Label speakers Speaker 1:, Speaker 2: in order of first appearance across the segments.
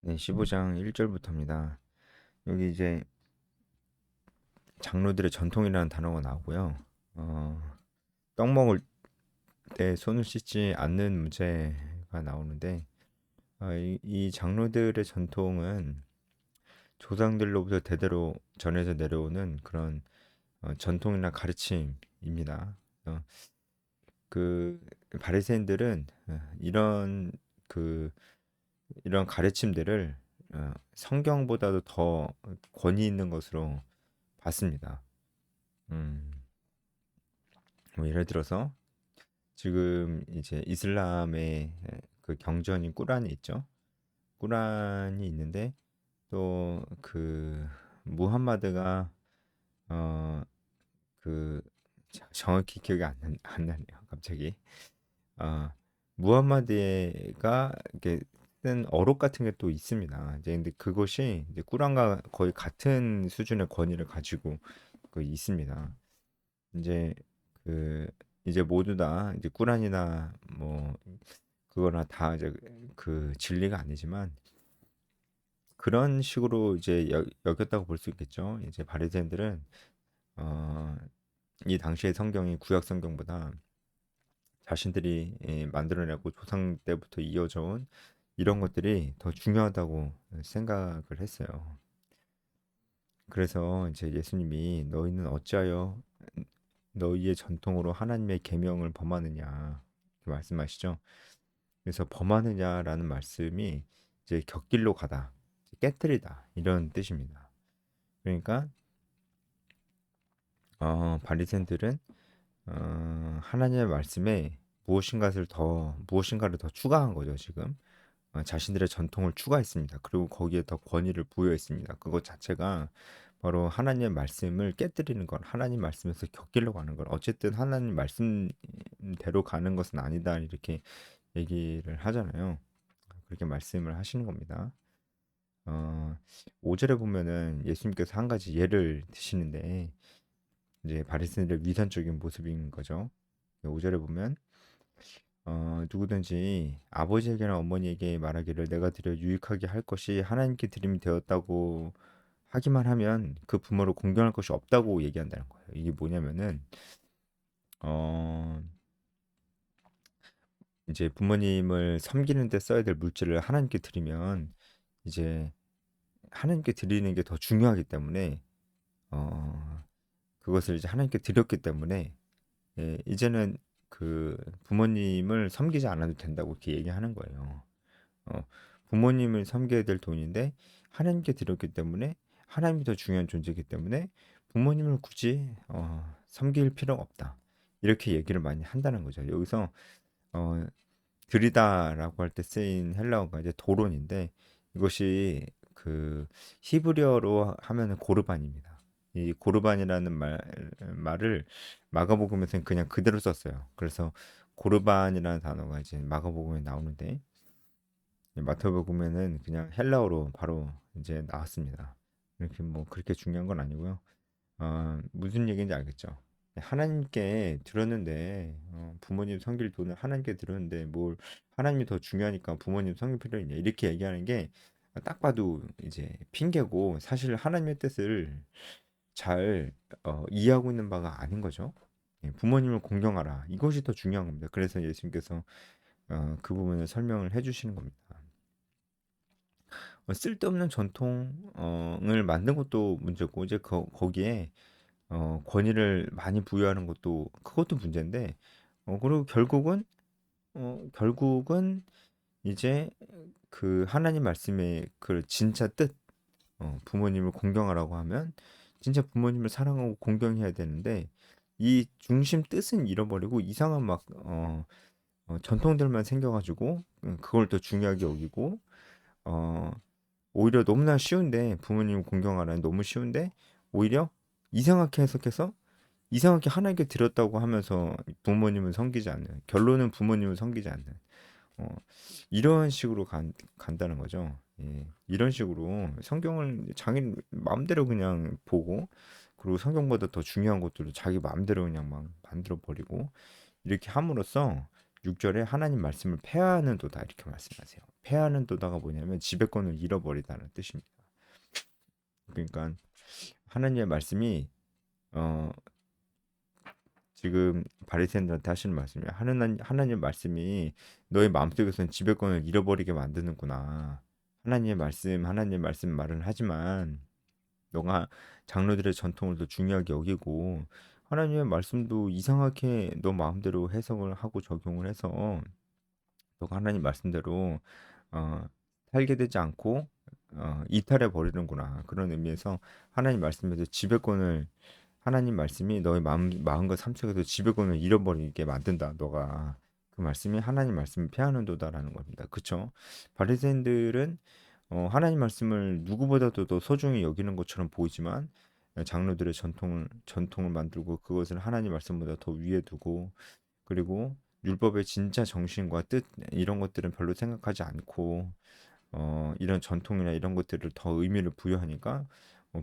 Speaker 1: 네, 15장 1절부터입니다. 여기 이제 장로들의 전통이라는 단어가 나오고요. 떡 먹을 때 손을 씻지 않는 문제가 나오는데, 이 장로들의 전통은 조상들로부터 대대로 전해져 내려오는 그런 전통이나 가르침입니다. 어, 그 바리새인들은 그 이런 가르침들을 성경보다도 더 권위 있는 것으로 봤습니다. 음, 뭐 예를 들어서 지금 이제 이슬람의 그 경전인 꾸란이 있죠. 꾸란이 있는데 또 그 무함마드가 어 그 정확히 기억이 안 나네요. 갑자기. 아, 무함마드가 이렇게 쓴 어록 같은 게 또 있습니다. 이제 근데 그것이 이제 꾸란과 거의 같은 수준의 권위를 가지고 있습니다. 이제 그 이제 모두 다 이제 꾸란이나 뭐 그거나 다 이제 그 진리가 아니지만 그런 식으로 이제 여겼다고 볼 수 있겠죠. 이제 바리새인들은 어, 이 당시의 성경이 구약 성경보다 자신들이 만들어내고 조상 때부터 이어져 온 이런 것들이 더 중요하다고 생각을 했어요. 그래서 이제 예수님이 너희는 어찌하여 너희의 전통으로 하나님의 계명을 범하느냐 이렇게 말씀하시죠. 그래서 범하느냐라는 말씀이 이제 곁길로 가다, 깨뜨리다 이런 뜻입니다. 그러니까 바리새인들은 하나님의 말씀에 무엇인가를 더 추가한 거죠, 지금. 자신들의 전통을 추가했습니다. 그리고 거기에 더 권위를 부여했습니다. 그것 자체가 바로 하나님의 말씀을 깨뜨리는 것, 하나님 말씀에서 곁길로 가는 것. 어쨌든 하나님 말씀대로 가는 것은 아니다. 이렇게 얘기를 하잖아요. 그렇게 말씀을 하시는 겁니다. 어, 5절에 보면은 예수님께서 한 가지 예를 드시는데 이제 바리새인들의 위선적인 모습인 거죠. 5절에 보면 누구든지 아버지에게나 어머니에게 말하기를 내가 드려 유익하게 할 것이 하나님께 드림이 되었다고 하기만 하면 그 부모를 공경할 것이 없다고 얘기한다는 거예요. 이게 뭐냐면은 어 이제 부모님을 섬기는 데 써야 될 물질을 하나님께 드리면 이제 하나님께 드리는 게 더 중요하기 때문에 어 그것을 이제 하나님께 드렸기 때문에 이제는 그 부모님을 섬기지 않아도 된다고 이렇게 얘기하는 거예요. 어, 부모님을 섬겨야 될 돈인데 하나님께 드렸기 때문에 하나님이 더 중요한 존재이기 때문에 부모님을 굳이 섬길 필요가 없다. 이렇게 얘기를 많이 한다는 거죠. 여기서 어, 드리다라고 할 때 쓰인 헬라어가 이제 도론인데 이것이 그 히브리어로 하면은 고르반입니다. 이 고르반이라는 말을 마가복음에서는 그냥 그대로 썼어요. 그래서 고르반이라는 단어가 이제 마가복음에 나오는데 마태복음에는 그냥 헬라어로 바로 이제 나왔습니다. 이렇게 뭐 그렇게 중요한 건 아니고요. 무슨 얘기인지 알겠죠? 하나님께 드렸는데 부모님 섬길 돈을 하나님께 드렸는데 뭘 하나님이 더 중요하니까 부모님 섬길 필요 있냐 이렇게 얘기하는 게 딱 봐도 이제 핑계고 사실 하나님의 뜻을 잘 이해하고 있는 바가 아닌 거죠. 부모님을 공경하라 이것이 더 중요한 겁니다. 그래서 예수님께서 그 부분을 설명을 해주시는 겁니다. 쓸데없는 전통을 만든 것도 문제고 이제 거기에 권위를 많이 부여하는 것도 그것도 문제인데 그리고 결국은 이제 그 하나님 말씀의 그 진짜 뜻 부모님을 공경하라고 하면 진짜 부모님을 사랑하고 공경해야 되는데 이 중심 뜻은 잃어버리고 이상한 막 전통들만 생겨가지고 그걸 더 중요하게 여기고 어, 오히려 너무나 쉬운데 부모님 공경하라는 너무 쉬운데 오히려 이상하게 해석해서 이상하게 하나님께 드렸다고 하면서 부모님을 섬기지 않는 결론은 부모님을 섬기지 않는 어, 이런 식으로 간다는 거죠. 예, 이런 식으로 성경을 자기 마음대로 그냥 보고 그리고 성경보다 더 중요한 것들도 자기 마음대로 그냥 막 만들어 버리고 이렇게 함으로써 6절에 하나님 말씀을 폐하는도다 이렇게 말씀하세요. 패하는도다가 뭐냐면 지배권을 잃어버리다는 뜻입니다. 그러니까 하나님의 말씀이 어 지금 바리새인들한테 하시는 말씀이야. 하나님 말씀이 너의 마음속에서는 지배권을 잃어버리게 만드는구나. 하나님의 말씀 말은 하지만 너가 장로들의 전통을 더 중요하게 여기고 하나님의 말씀도 이상하게 너 마음대로 해석을 하고 적용을 해서 너가 하나님 말씀대로 어, 살게 되지 않고 이탈해 버리는구나. 그런 의미에서 하나님 말씀에서 지배권을 하나님 말씀이 너의 마음과 삶 속에서 지배권을 잃어버리게 만든다. 너가 그 말씀이 하나님 말씀을 패하는도다라는 겁니다. 그쵸? 바리새인들은 하나님 말씀을 누구보다도 더 소중히 여기는 것처럼 보이지만 장로들의 전통을 만들고 그것을 하나님 말씀보다 더 위에 두고 그리고 율법의 진짜 정신과 뜻 이런 것들은 별로 생각하지 않고 이런 전통이나 이런 것들을 더 의미를 부여하니까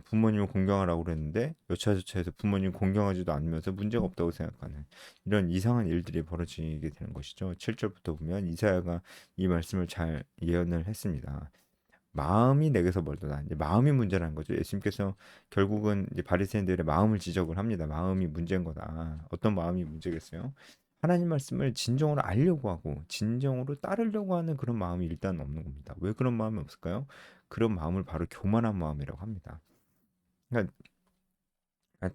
Speaker 1: 부모님을 공경하라고 그랬는데 여차저차해서 부모님 공경하지도 않으면서 문제가 없다고 생각하는 이런 이상한 일들이 벌어지게 되는 것이죠. 7절부터 보면 이사야가 이 말씀을 잘 예언을 했습니다. 마음이 내게서 멀더라. 이제 마음이 문제라는 거죠. 예수님께서 결국은 이제 바리새인들의 마음을 지적을 합니다. 마음이 문제인 거다. 어떤 마음이 문제겠어요? 하나님 말씀을 진정으로 알려고 하고 진정으로 따르려고 하는 그런 마음이 일단 없는 겁니다. 왜 그런 마음이 없을까요? 그런 마음을 바로 교만한 마음이라고 합니다. 그러니까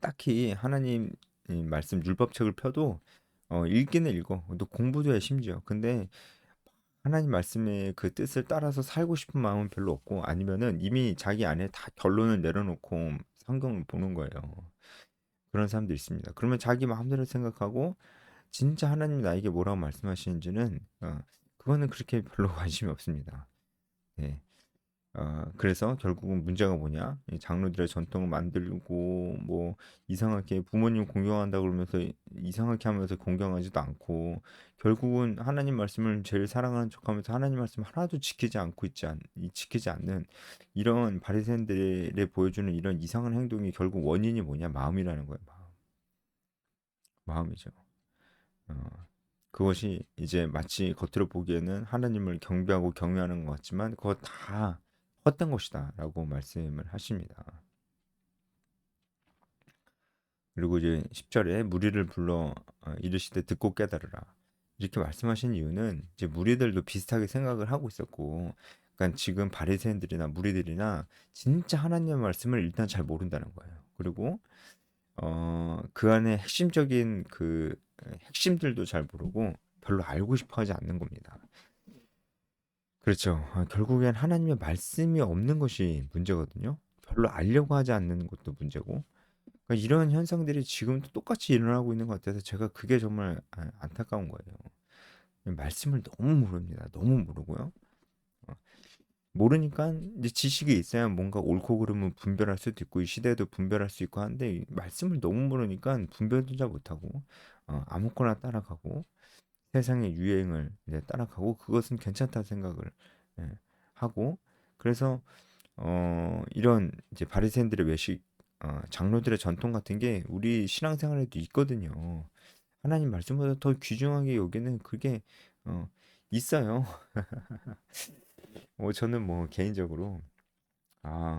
Speaker 1: 딱히 하나님 이 말씀 율법책을 펴도 읽기는 읽어. 또 공부도 해 심지어. 근데 하나님 말씀의 그 뜻을 따라서 살고 싶은 마음은 별로 없고 아니면은 이미 자기 안에 다 결론을 내려놓고 성경을 보는 거예요. 그런 사람도 있습니다. 그러면 자기 마음대로 생각하고 진짜 하나님이 나에게 뭐라고 말씀하시는지는 그거는 그렇게 별로 관심이 없습니다. 네. 그래서 결국은 문제가 뭐냐? 이 장로들의 전통을 만들고 뭐 이상하게 부모님 공경한다 그러면서 이상하게 하면서 공경하지도 않고 결국은 하나님 말씀을 제일 사랑하는 척하면서 하나님 말씀 하나도 지키지 않는 이런 바리새인들의 보여주는 이런 이상한 행동이 결국 원인이 뭐냐? 마음이라는 거예요. 마음이죠. 어, 그것이 이제 마치 겉으로 보기에는 하나님을 경배하고 경외하는 것 같지만 그거 다 헛된 것이다라고 말씀을 하십니다. 그리고 이제 10절에 무리를 불러 이르시되 듣고 깨달으라. 이렇게 말씀하신 이유는 이제 무리들도 비슷하게 생각을 하고 있었고 그러니까 지금 바리새인들이나 무리들이나 진짜 하나님의 말씀을 일단 잘 모른다는 거예요. 그리고 그 안에 핵심적인 그 핵심들도 잘 모르고 별로 알고 싶어 하지 않는 겁니다. 그렇죠. 결국엔 하나님의 말씀이 없는 것이 문제거든요. 별로 알려고 하지 않는 것도 문제고. 그러니까 이런 현상들이 지금도 똑같이 일어나고 있는 것 같아서 제가 그게 정말 안타까운 거예요. 말씀을 너무 모릅니다. 너무 모르고요. 어, 모르니까 이제 지식이 있어야 뭔가 옳고 그름을 분별할 수도 있고 이 시대에도 분별할 수 있고 한데 이 말씀을 너무 모르니까 분별도 잘 못하고 아무거나 따라가고 세상의 유행을 이제 따라가고 그것은 괜찮다 생각을 예, 하고 그래서 이런 이제 바리새인들의 외식 장로들의 전통 같은 게 우리 신앙생활에도 있거든요. 하나님 말씀보다 더 귀중하게 여기는 그게 어, 있어요. 저는 뭐 개인적으로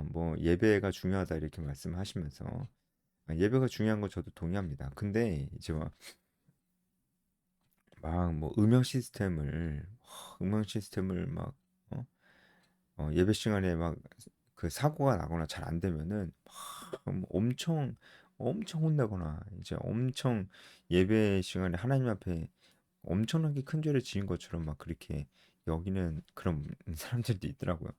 Speaker 1: 뭐 예배가 중요하다 이렇게 말씀하시면서 예배가 중요한 거 저도 동의합니다. 근데 이제 막 뭐 음향 시스템을 막 어? 예배 시간에 막 그 사고가 나거나 잘 안 되면은 막 엄청 혼나거나 이제 엄청 예배 시간에 하나님 앞에 엄청나게 큰 죄를 지은 것처럼 막 그렇게 여기는 그런 사람들도 있더라고요.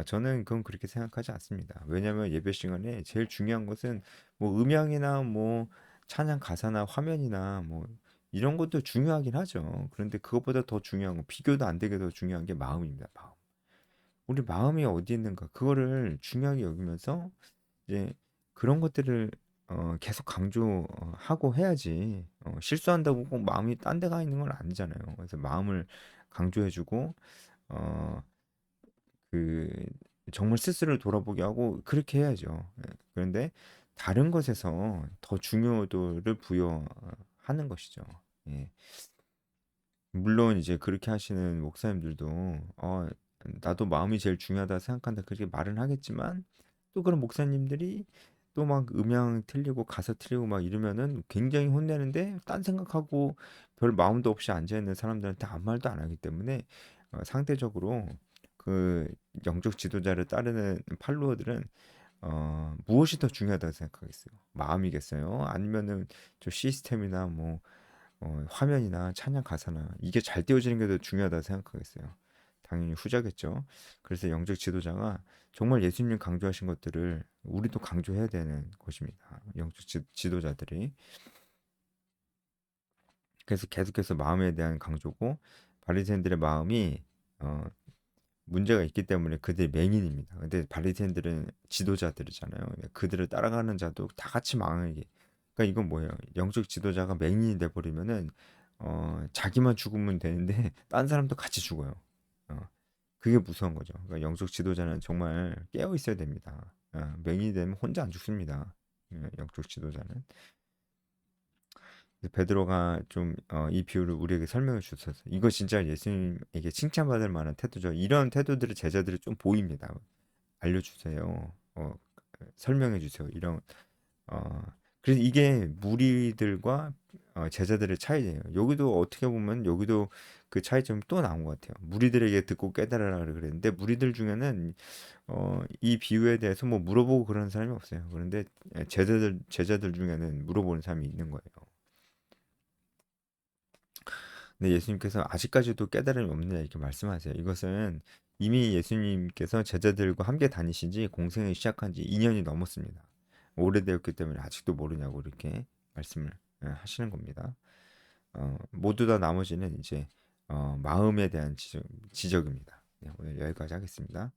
Speaker 1: 저는 그건 그렇게 생각하지 않습니다. 왜냐하면 예배 시간에 제일 중요한 것은 뭐 음향이나 뭐 찬양 가사나 화면이나 뭐 이런 것도 중요하긴 하죠. 그런데 그것보다 더 중요한 건 비교도 안 되게 더 중요한 게 마음입니다. 마음. 우리 마음이 어디 있는가 그거를 중요하게 여기면서 이제 그런 것들을 계속 강조하고 해야지 실수한다고 꼭 마음이 딴 데 가 있는 건 아니잖아요. 그래서 마음을 강조해주고 어, 그 정말 스스로를 돌아보게 하고 그렇게 해야죠. 예. 그런데 다른 것에서 더 중요도를 부여하는 것이죠. 예. 물론 이제 그렇게 하시는 목사님들도 나도 마음이 제일 중요하다 생각한다 그렇게 말은 하겠지만 또 그런 목사님들이 또 막 음향 틀리고 가사 틀리고 막 이러면은 굉장히 혼내는데 딴 생각하고 별 마음도 없이 앉아 있는 사람들한테 아무 말도 안 하기 때문에 상대적으로 그 영적 지도자를 따르는 팔로워들은 무엇이 더 중요하다고 생각하겠어요? 마음이겠어요? 아니면은 저 시스템이나 뭐 화면이나 찬양 가사나 이게 잘 띄워지는 게 더 중요하다고 생각하겠어요. 당연히 후자겠죠. 그래서 영적 지도자가 정말 예수님 강조하신 것들을 우리도 강조해야 되는 것입니다. 영적 지도자들이. 그래서 계속해서 마음에 대한 강조고 바리새인들의 마음이 어, 문제가 있기 때문에 그들이 맹인입니다. 근데 바리새인들은 지도자들이잖아요. 그들을 따라가는 자도 다 같이 망하게. 그러니까 이건 뭐예요? 영적 지도자가 맹인이 돼 버리면은 자기만 죽으면 되는데 딴 사람도 같이 죽어요. 어, 그게 무서운 거죠. 그러니까 영적 지도자는 정말 깨어 있어야 됩니다. 맹인이 되면 혼자 안 죽습니다. 영적 지도자는. 그래서 베드로가 좀 이 비유를 우리에게 설명해 주셔서 이거 진짜 예수님에게 칭찬받을 만한 태도죠. 이런 태도들을 제자들이 좀 보입니다. 알려주세요. 설명해 주세요. 이런 어, 그래서 이게 무리들과 제자들의 차이예요. 여기도 어떻게 보면 여기도 그 차이점이 또 나온 것 같아요. 무리들에게 듣고 깨달으라 그랬는데 무리들 중에는 이 비유에 대해서 뭐 물어보고 그러는 사람이 없어요. 그런데 제자들 중에는 물어보는 사람이 있는 거예요. 근데 예수님께서 아직까지도 깨달음이 없느냐 이렇게 말씀하세요. 이것은 이미 예수님께서 제자들과 함께 다니신 지 공생을 시작한 지 2년이 넘었습니다. 오래되었기 때문에 아직도 모르냐고 이렇게 말씀을 하시는 겁니다. 모두 다 나머지는 이제 마음에 대한 지적입니다. 네, 오늘 여기까지 하겠습니다.